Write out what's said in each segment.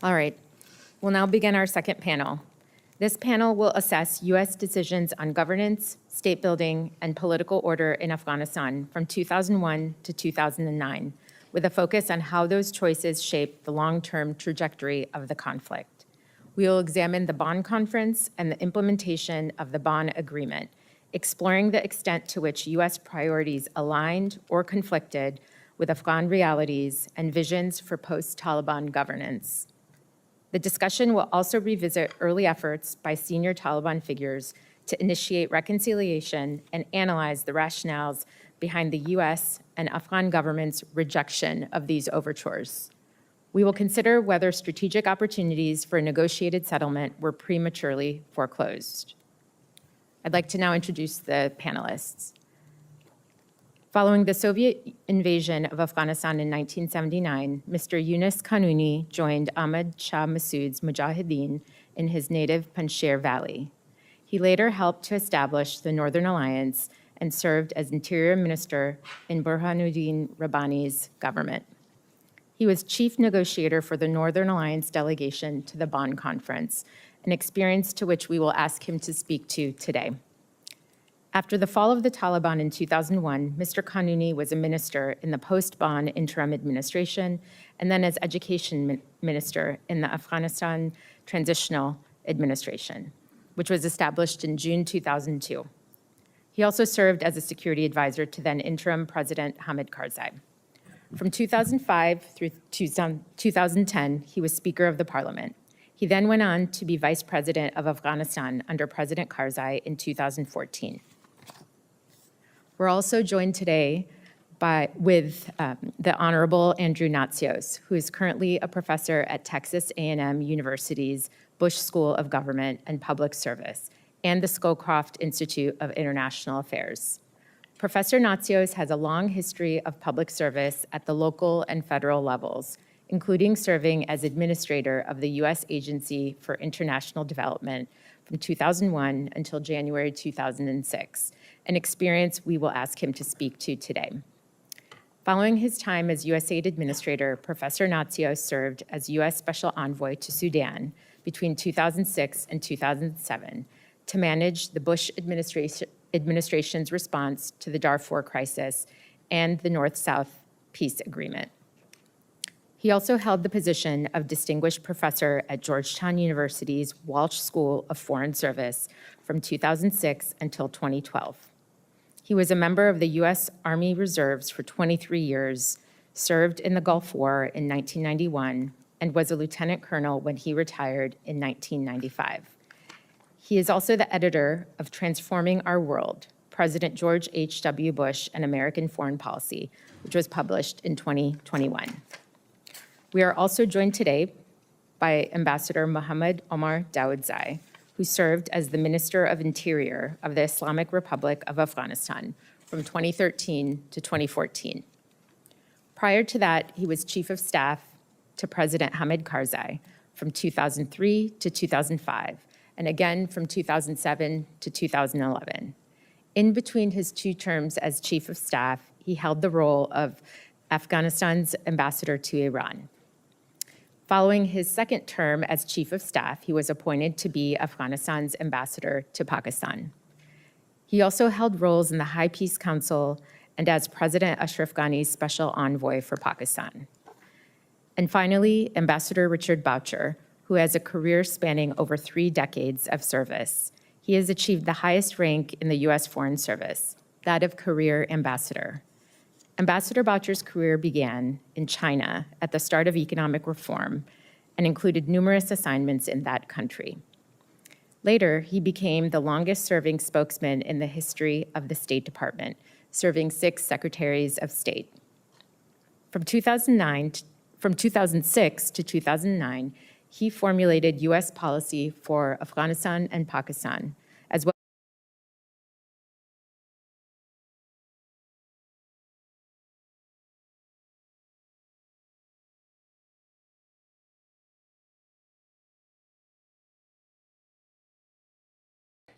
All right, we'll now begin our second panel. This panel will assess U.S. decisions on governance, state building, and political order in Afghanistan from 2001 to 2009, with a focus on how those choices shape the long-term trajectory of the conflict. We will examine the Bonn Conference and the implementation of the Bonn Agreement, exploring the extent to which U.S. priorities aligned or conflicted with Afghan realities and visions for post-Taliban governance. The discussion will also revisit early efforts by senior Taliban figures to initiate reconciliation and analyze the rationales behind the U.S. and Afghan government's rejection of these overtures. We will consider whether strategic opportunities for a negotiated settlement were prematurely foreclosed. I'd like to now introduce the panelists. Following the Soviet invasion of Afghanistan in 1979, Mr. Yunus Kanuni joined Ahmad Shah Massoud's Mujahideen in his native Panjshir Valley. He later helped to establish the Northern Alliance and served as Interior Minister in Burhanuddin Rabbani's government. He was chief negotiator for the Northern Alliance delegation to the Bonn Conference, an experience to which we will ask him to speak to today. After the fall of the Taliban in 2001, Mr. Kanuni was a minister in the post-Bonn interim administration and then as education minister in the Afghanistan Transitional Administration, which was established in June 2002. He also served as a security advisor to then interim President Hamid Karzai. From 2005 through 2010, he was Speaker of the Parliament. He then went on to be Vice President of Afghanistan under President Karzai in 2014. We're also joined today with the Honorable Andrew Natsios, who is currently a professor at Texas A&M University's Bush School of Government and Public Service and the Scowcroft Institute of International Affairs. Professor Natsios has a long history of public service at the local and federal levels, including serving as administrator of the U.S. Agency for International Development from 2001 until January 2006, an experience we will ask him to speak to today. Following his time as USAID administrator, Professor Natsios served as U.S. Special Envoy to Sudan between 2006 and 2007 to manage the Bush administration's response to the Darfur crisis and the North-South Peace Agreement. He also held the position of Distinguished Professor at Georgetown University's Walsh School of Foreign Service from 2006 until 2012. He was a member of the U.S. Army Reserves for 23 years, served in the Gulf War in 1991, and was a lieutenant colonel when he retired in 1995. He is also the editor of Transforming Our World, President George H.W. Bush and American Foreign Policy, which was published in 2021. We are also joined today by Ambassador Mohammad Omar Daudzai, who served as the Minister of Interior of the Islamic Republic of Afghanistan from 2013 to 2014. Prior to that, he was Chief of Staff to President Hamid Karzai from 2003 to 2005, and again from 2007 to 2011. In between his two terms as Chief of Staff, he held the role of Afghanistan's ambassador to Iran. Following his second term as Chief of Staff, he was appointed to be Afghanistan's ambassador to Pakistan. He also held roles in the High Peace Council and as President Ashraf Ghani's special envoy for Pakistan. And finally, Ambassador Richard Boucher, who has a career spanning over 3 decades of service. He has achieved the highest rank in the U.S. Foreign Service, that of Career Ambassador. Ambassador Boucher's career began in China at the start of economic reform and included numerous assignments in that country. Later, he became the longest-serving spokesman in the history of the State Department, serving 6 secretaries of state. From 2006 to 2009, he formulated U.S. policy for Afghanistan and Pakistan, as well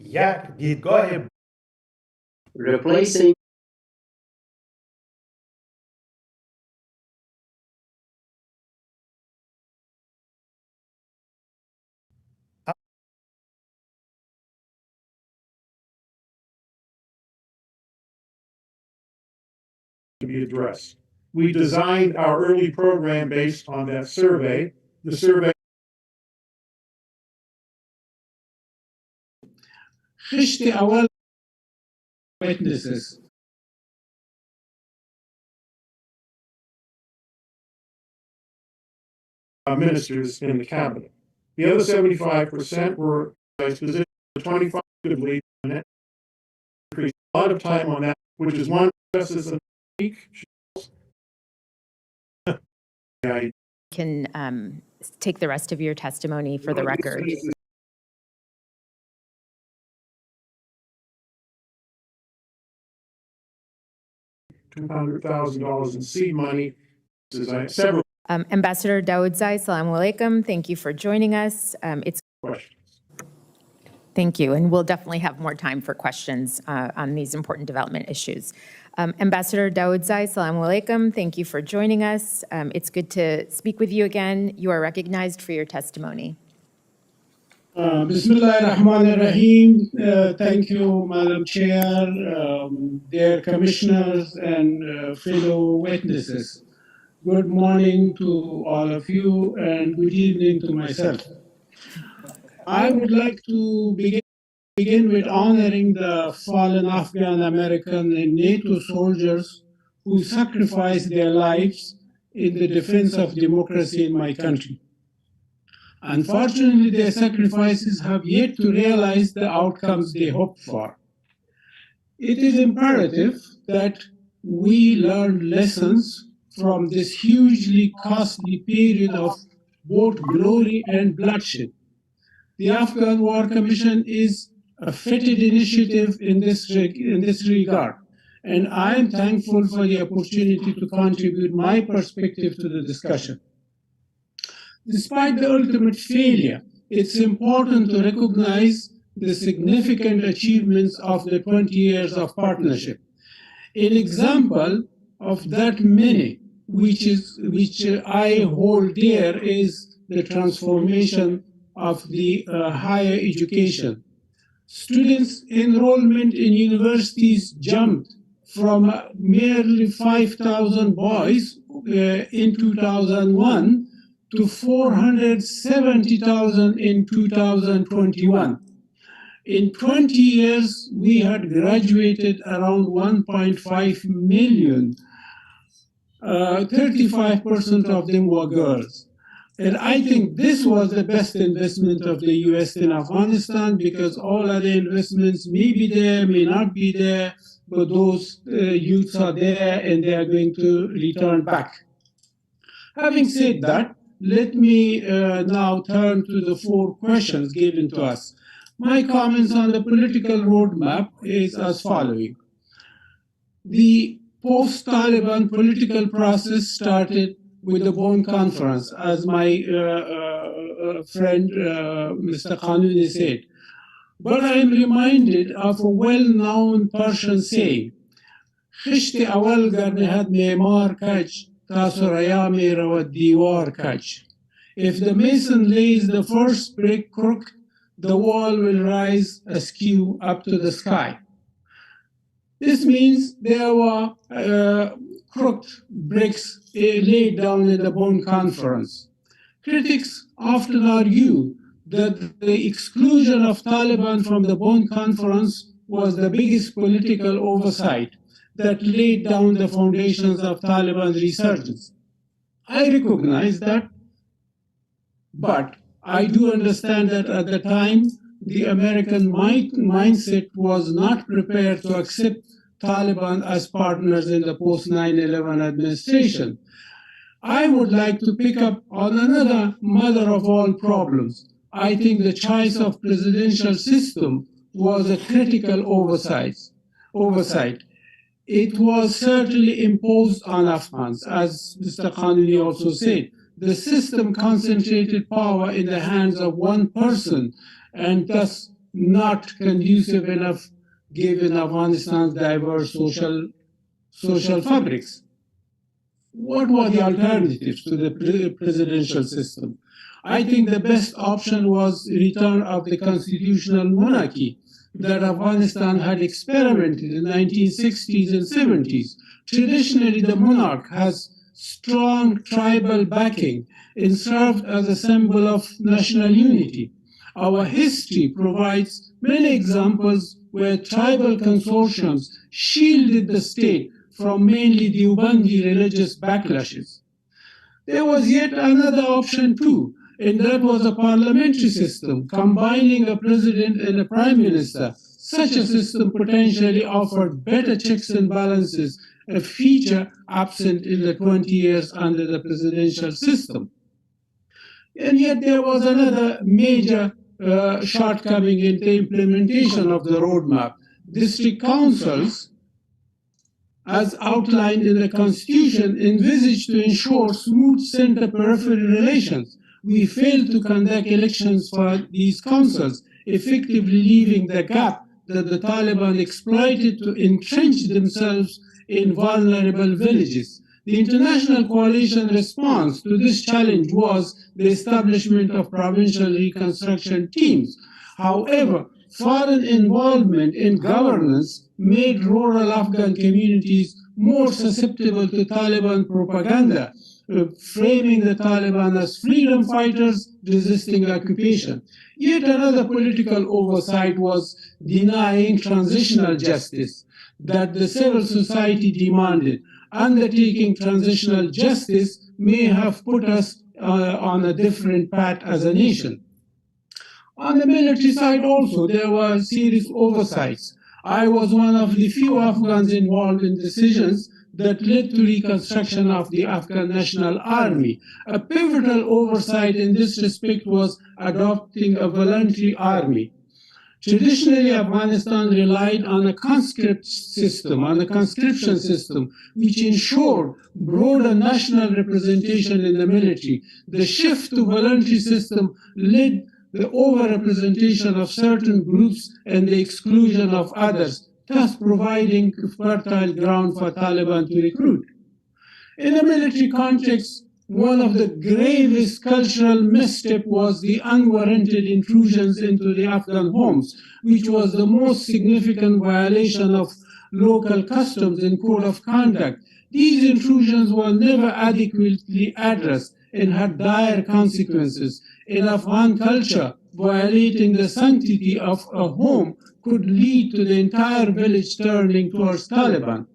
як دیدگاه replacing be addressed. We designed our early program based on that survey. The survey خشت أول witnesses. ministers in the cabinet. The other 75% were positioned 25 lead on it. Increased a lot of time on that, which is one justice a week. I Can take the rest of your testimony for the record. $200,000 in seed money. Several Ambassador Daudzai, Assalamu alaikum. Thank you for joining us. It's questions. Thank you, and we'll definitely have more time for questions on these important development issues. Ambassador Daudzai, Assalamu alaikum. Thank you for joining us. It's good to speak with you again. You are recognized for your testimony. Bismillah ar-Rahman ar-Rahim. Thank you, Madam Chair, dear commissioners and fellow witnesses. Good morning to all of you and good evening to myself. I would like to begin with honoring the fallen Afghan American and NATO soldiers who sacrificed their lives in the defense of democracy in my country. Unfortunately, their sacrifices have yet to realize the outcomes they hoped for. It is imperative that we learn lessons from this hugely costly period of both glory and bloodshed. The Afghan War Commission is a fitted initiative in this regard, and I am thankful for the opportunity to contribute my perspective to the discussion. Despite the ultimate failure, it's important to recognize the significant achievements of the 20 years of partnership. An example of that many, which I hold dear, is the transformation of the higher education. Students' enrollment in universities jumped from merely 5,000 boys in 2001 to 470,000 in 2021. In 20 years, we had graduated around 1.5 million. 35% of them were girls. And I think this was the best investment of the US in Afghanistan, because all other investments may be there, may not be there, but those youths are there and they are going to return back. Having said that, let me now turn to the 4 questions given to us. My comments on the political roadmap is as following. The post-Taliban political process started with the Bonn Conference, as my friend Mr. Qanuni said. But I am reminded of a well-known Persian saying, خشت اول گر نهد معمار کج تا ثریا می رود دیوار کج. If the mason lays the first brick crooked, the wall will rise askew up to the sky. This means there were crooked bricks laid down in the Bonn Conference. Critics often argue that the exclusion of Taliban from the Bonn Conference was the biggest political oversight that laid down the foundations of Taliban resurgence. I recognize that, but I do understand that at the time, the American mindset was not prepared to accept Taliban as partners in the post-9/11 administration. I would like to pick up on another mother of all problems. I think the choice of presidential system was a critical oversight. It was certainly imposed on Afghans, as Mr. Qanuni also said. The system concentrated power in the hands of one person, and thus not conducive enough given Afghanistan's diverse social fabrics. What were the alternatives to the presidential system? I think the best option was return of the constitutional monarchy, that Afghanistan had experimented in the 1960s and 70s. Traditionally, the monarch has strong tribal backing and served as a symbol of national unity. Our history provides many examples where tribal consortiums shielded the state from mainly Deobandi religious backlashes. There was yet another option too, and that was a parliamentary system combining a president and a prime minister. Such a system potentially offered better checks and balances, a feature absent in the 20 years under the presidential system. And yet there was another major shortcoming in the implementation of the roadmap. District councils, as outlined in the Constitution, envisaged to ensure smooth center-periphery relations. We failed to conduct elections for these councils, effectively leaving the gap that the Taliban exploited to entrench themselves in vulnerable villages. The international coalition response to this challenge was the establishment of provincial reconstruction teams. However, foreign involvement in governance made rural Afghan communities more susceptible to Taliban propaganda, framing the Taliban as freedom fighters resisting occupation. Yet another political oversight was denying transitional justice that the civil society demanded. Undertaking transitional justice may have put us on a different path as a nation. On the military side also, there were serious oversights. I was one of the few Afghans involved in decisions that led to reconstruction of the Afghan National Army. A pivotal oversight in this respect was adopting a voluntary army. Traditionally, Afghanistan relied on a conscription system, which ensured broader national representation in the military. The shift to voluntary system led the overrepresentation of certain groups and the exclusion of others, thus providing fertile ground for Taliban to recruit. In a military context, one of the gravest cultural missteps was the unwarranted intrusions into the Afghan homes, which was the most significant violation of local customs and code of conduct. These intrusions were never adequately addressed and had dire consequences. In Afghan culture, violating the sanctity of a home could lead to the entire village turning towards Taliban.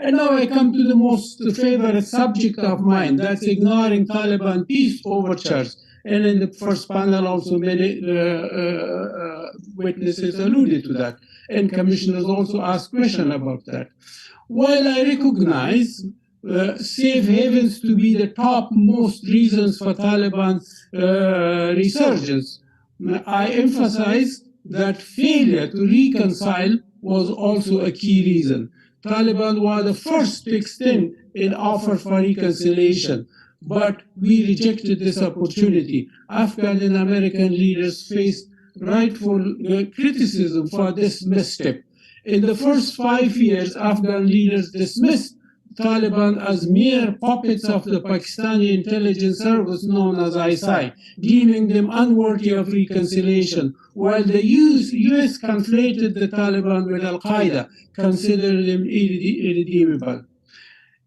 And now I come to the most favorite subject of mine, that's ignoring Taliban peace overtures. And in the first panel also many witnesses alluded to that, and commissioners also asked questions about that. While I recognize safe havens to be the top most reasons for Taliban resurgence, I emphasize that failure to reconcile was also a key reason. Taliban were the first to extend an offer for reconciliation, but we rejected this opportunity. Afghan and American leaders faced rightful criticism for this misstep. In the first 5 years, Afghan leaders dismissed Taliban as mere puppets of the Pakistani intelligence service known as ISI, deeming them unworthy of reconciliation, while the US conflated the Taliban with Al-Qaeda, considering them irredeemable.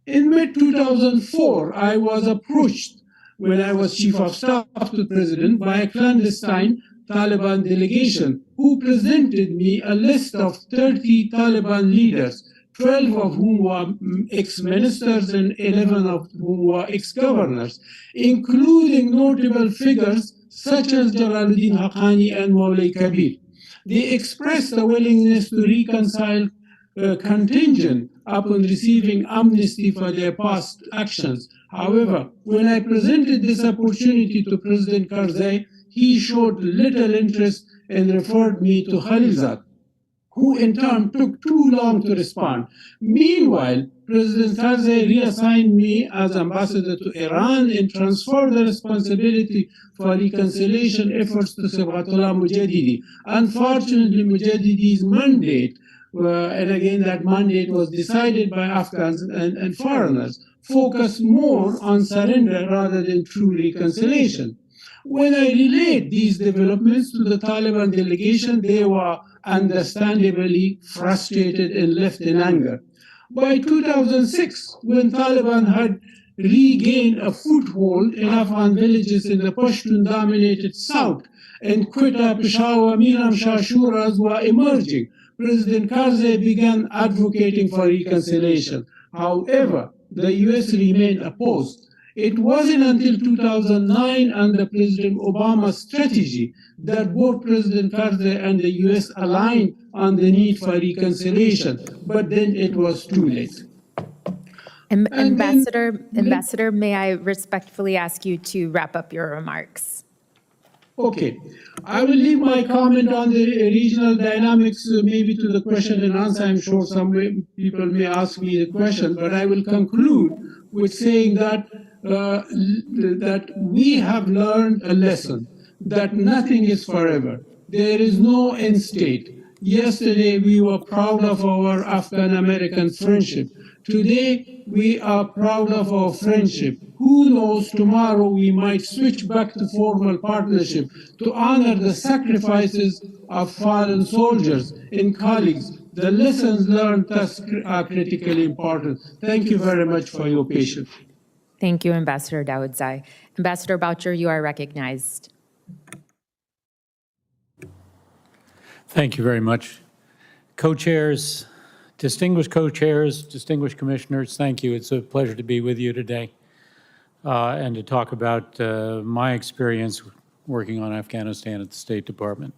In mid-2004, I was approached when I was chief of staff to the president by a clandestine Taliban delegation who presented me a list of 30 Taliban leaders, 12 of whom were ex-ministers and 11 of whom were ex-governors, including notable figures such as Jalaluddin Haqqani and Maulay Kabir. They expressed a willingness to reconcile contingent upon receiving amnesty for their past actions. However, when I presented this opportunity to President Karzai, he showed little interest and referred me to Khalilzad, who in turn took too long to respond. Meanwhile, President Karzai reassigned me as ambassador to Iran and transferred the responsibility for reconciliation efforts to Sabghatullah Mujadidi. Unfortunately, Mujadidi's mandate, and again that mandate was decided by Afghans and foreigners, focused more on surrender rather than true reconciliation. When I relayed these developments to the Taliban delegation, they were understandably frustrated and left in anger. By 2006, when Taliban had regained a foothold in Afghan villages in the Pashtun-dominated south, and Quetta, Peshawar, Miram Shah Shuras were emerging, President Karzai began advocating for reconciliation. However, the US remained opposed. It wasn't until 2009 under President Obama's strategy that both President Karzai and the US aligned on the need for reconciliation, but then it was too late. And then- Ambassador, may I respectfully ask you to wrap up your remarks? Okay, I will leave my comment on the regional dynamics maybe to the question and answer. I'm sure some people may ask me the question, but I will conclude with saying that that we have learned a lesson that nothing is forever. There is no end state. Yesterday we were proud of our Afghan-American friendship. Today we are proud of our friendship. Who knows, tomorrow we might switch back to formal partnership to honor the sacrifices of fallen soldiers and colleagues. The lessons learned thus are critically important. Thank you very much for your patience. Thank you, Ambassador Daudzai. Ambassador Boucher, you are recognized. Thank you very much. Co-chairs, distinguished co-chairs, distinguished commissioners, thank you. It's a pleasure to be with you today and to talk about my experience working on Afghanistan at the State Department.